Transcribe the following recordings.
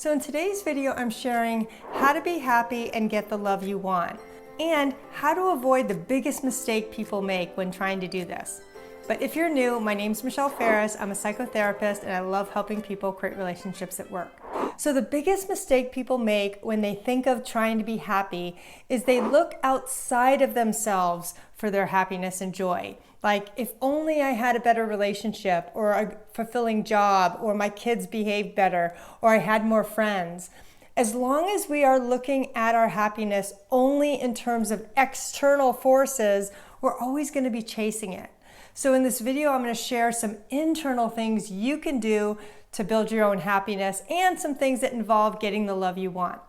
So in today's video, I'm sharing how to be happy and get the love you want, and how to avoid the biggest mistake people make when trying to do this. But if you're new, my name's Michelle Ferris. I'm a psychotherapist and I love helping people create relationships at work. So the biggest mistake people make when they think of trying to be happy is they look outside of themselves for their happiness and joy. Like, if only I had a better relationship, or a fulfilling job, or my kids behaved better, or I had more friends. As long as we are looking at our happiness only in terms of external forces, we're always going to be chasing it. So in this video, I'm going to share some internal things you can do to build your own happiness and some things that involve getting the love you want.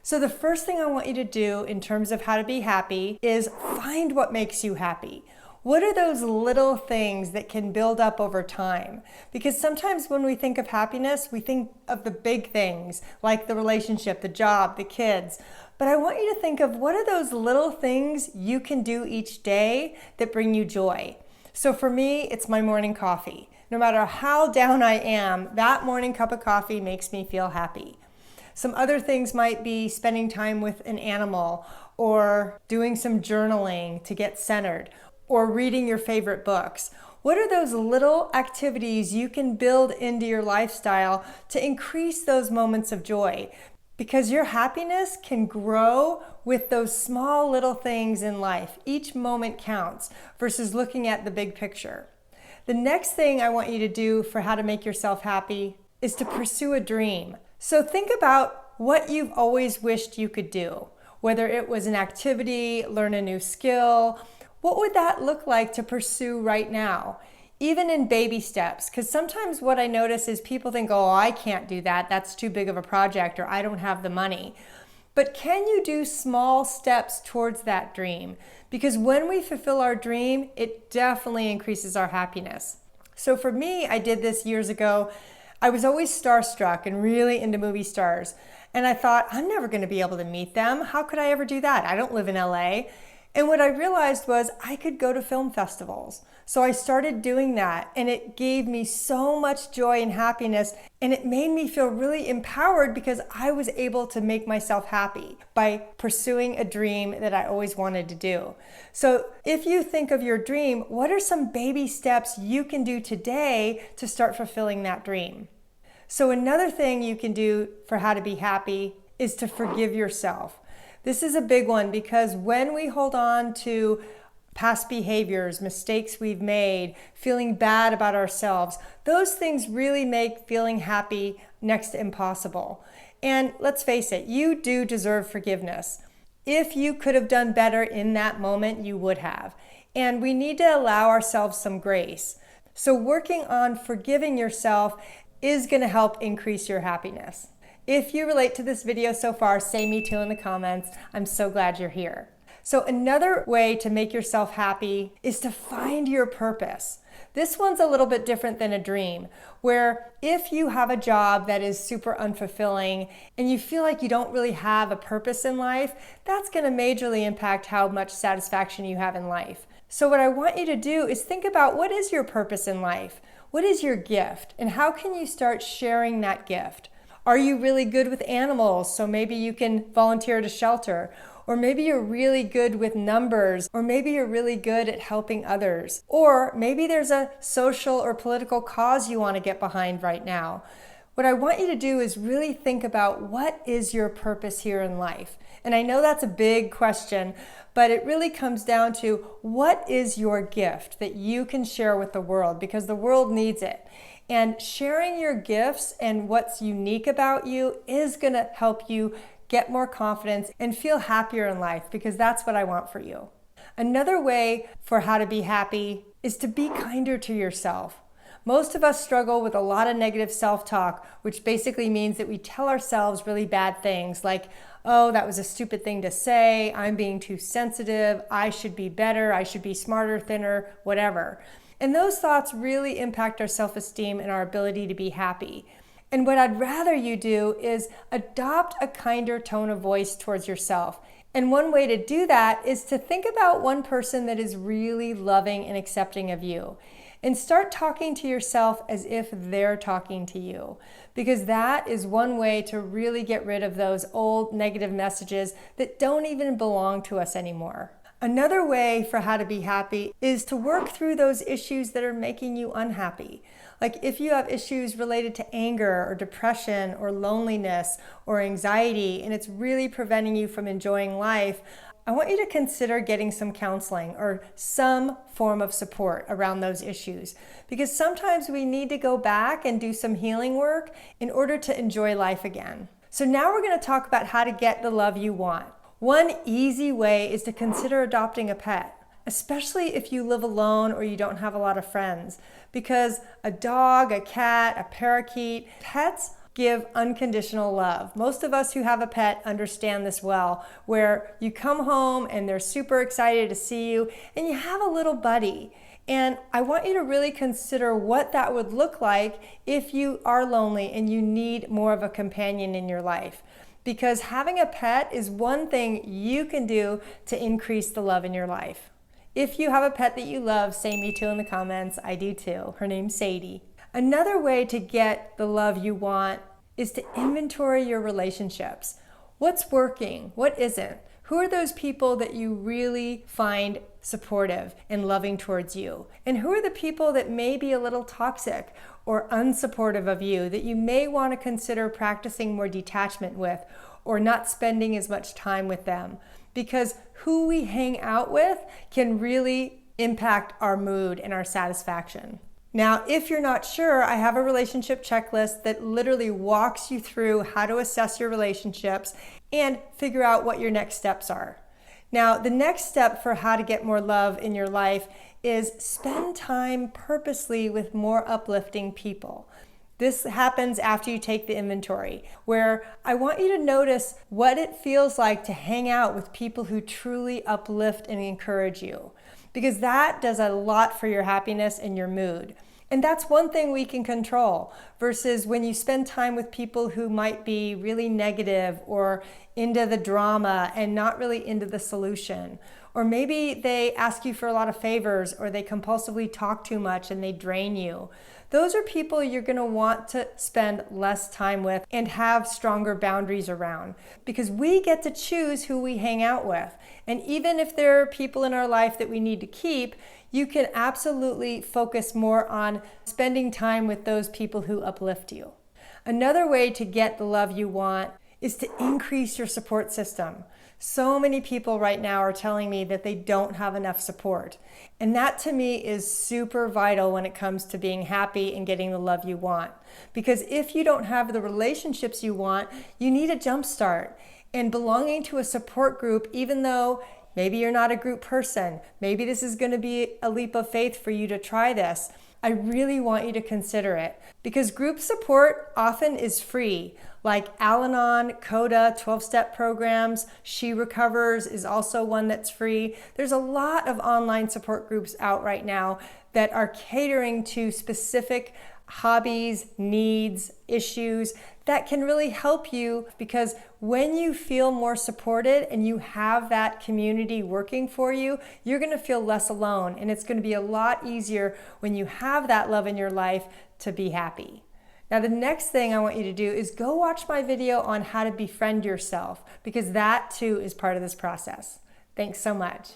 So the first thing I want you to do in terms of how to be happy is find what makes you happy. What are those little things that can build up over time? Because sometimes when we think of happiness, we think of the big things like the relationship, the job, the kids. But I want you to think of what are those little things you can do each day that bring you joy. So for me, it's my morning coffee. No matter how down I am, that morning cup of coffee makes me feel happy. Some other things might be spending time with an animal, or doing some journaling to get centered, or reading your favorite books. What are those little activities you can build into your lifestyle to increase those moments of joy? Because your happiness can grow with those small little things in life. Each moment counts versus looking at the big picture. The next thing I want you to do for how to make yourself happy is to pursue a dream. So think about what you've always wished you could do, whether it was an activity, learn a new skill. What would that look like to pursue right now? Even in baby steps, because sometimes what I notice is people think, oh, I can't do that. That's too big of a project, or I don't have the money. But can you do small steps towards that dream? Because when we fulfill our dream, it definitely increases our happiness. So for me, I did this years ago. I was always starstruck and really into movie stars. And I thought, I'm never going to be able to meet them. How could I ever do that? I don't live in LA. And what I realized was I could go to film festivals. So I started doing that, and it gave me so much joy and happiness, and it made me feel really empowered because I was able to make myself happy by pursuing a dream that I always wanted to do. So if you think of your dream, what are some baby steps you can do today to start fulfilling that dream? So another thing you can do for how to be happy is to forgive yourself. This is a big one because when we hold on to past behaviors, mistakes we've made, feeling bad about ourselves, those things really make feeling happy next to impossible. And let's face it, you do deserve forgiveness. If you could have done better in that moment, you would have. And we need to allow ourselves some grace. So working on forgiving yourself is going to help increase your happiness. If you relate to this video so far, say me too in the comments. I'm so glad you're here. So another way to make yourself happy is to find your purpose. This one's a little bit different than a dream, where if you have a job that is super unfulfilling and you feel like you don't really have a purpose in life, that's going to majorly impact how much satisfaction you have in life. So what I want you to do is think about, what is your purpose in life? What is your gift? And how can you start sharing that gift? Are you really good with animals? So maybe you can volunteer at a shelter. Or maybe you're really good with numbers. Or maybe you're really good at helping others. Or maybe there's a social or political cause you want to get behind right now. What I want you to do is really think about, what is your purpose here in life? And I know that's a big question, but it really comes down to, what is your gift that you can share with the world? Because the world needs it. And sharing your gifts and what's unique about you is going to help you get more confidence and feel happier in life, because that's what I want for you. Another way for how to be happy is to be kinder to yourself. Most of us struggle with a lot of negative self-talk, which basically means that we tell ourselves really bad things like, oh, that was a stupid thing to say, I'm being too sensitive, I should be better, I should be smarter, thinner, whatever. And those thoughts really impact our self-esteem and our ability to be happy. And what I'd rather you do is adopt a kinder tone of voice towards yourself. And one way to do that is to think about one person that is really loving and accepting of you. and start talking to yourself as if they're talking to you, because that is one way to really get rid of those old negative messages that don't even belong to us anymore. Another way for how to be happy is to work through those issues that are making you unhappy. Like if you have issues related to anger or depression or loneliness or anxiety, and it's really preventing you from enjoying life, I want you to consider getting some counseling or some form of support around those issues, because sometimes we need to go back and do some healing work in order to enjoy life again. So now we're going to talk about how to get the love you want. One easy way is to consider adopting a pet, especially if you live alone or you don't have a lot of friends, because a dog, a cat, a parakeet, pets give unconditional love. Most of us who have a pet understand this well, where you come home and they're super excited to see you and you have a little buddy. And I want you to really consider what that would look like if you are lonely and you need more of a companion in your life. Because having a pet is one thing you can do to increase the love in your life. If you have a pet that you love, say me too in the comments. I do too. Her name's Sadie. Another way to get the love you want is to inventory your relationships. What's working? What isn't? Who are those people that you really find supportive and loving towards you? And who are the people that may be a little toxic or unsupportive of you that you may want to consider practicing more detachment with or not spending as much time with them? Because who we hang out with can really impact our mood and our satisfaction. Now, if you're not sure, I have a relationship checklist that literally walks you through how to assess your relationships and figure out what your next steps are. Now, the next step for how to get more love in your life is spend time purposely with more uplifting people. This happens after you take the inventory, where I want you to notice what it feels like to hang out with people who truly uplift and encourage you, because that does a lot for your happiness and your mood. And that's one thing we can control versus when you spend time with people who might be really negative or into the drama and not really into the solution. Or maybe they ask you for a lot of favors, or they compulsively talk too much and they drain you. Those are people you're going to want to spend less time with and have stronger boundaries around, because we get to choose who we hang out with. And even if there are people in our life that we need to keep, you can absolutely focus more on spending time with those people who uplift you. Another way to get the love you want is to increase your support system. So many people right now are telling me that they don't have enough support. And that to me is super vital when it comes to being happy and getting the love you want. Because if you don't have the relationships you want, you need a jump start. And belonging to a support group, even though maybe you're not a group person, maybe this is going to be a leap of faith for you to try this, I really want you to consider it, because group support often is free. Like Al-Anon, CODA, 12-step programs, She Recovers is also one that's free. There's a lot of online support groups out right now that are catering to specific hobbies, needs, issues that can really help you, because when you feel more supported and you have that community working for you, you're going to feel less alone, and it's going to be a lot easier when you have that love in your life to be happy. Now, the next thing I want you to do is go watch my video on how to befriend yourself, because that too is part of this process. Thanks so much.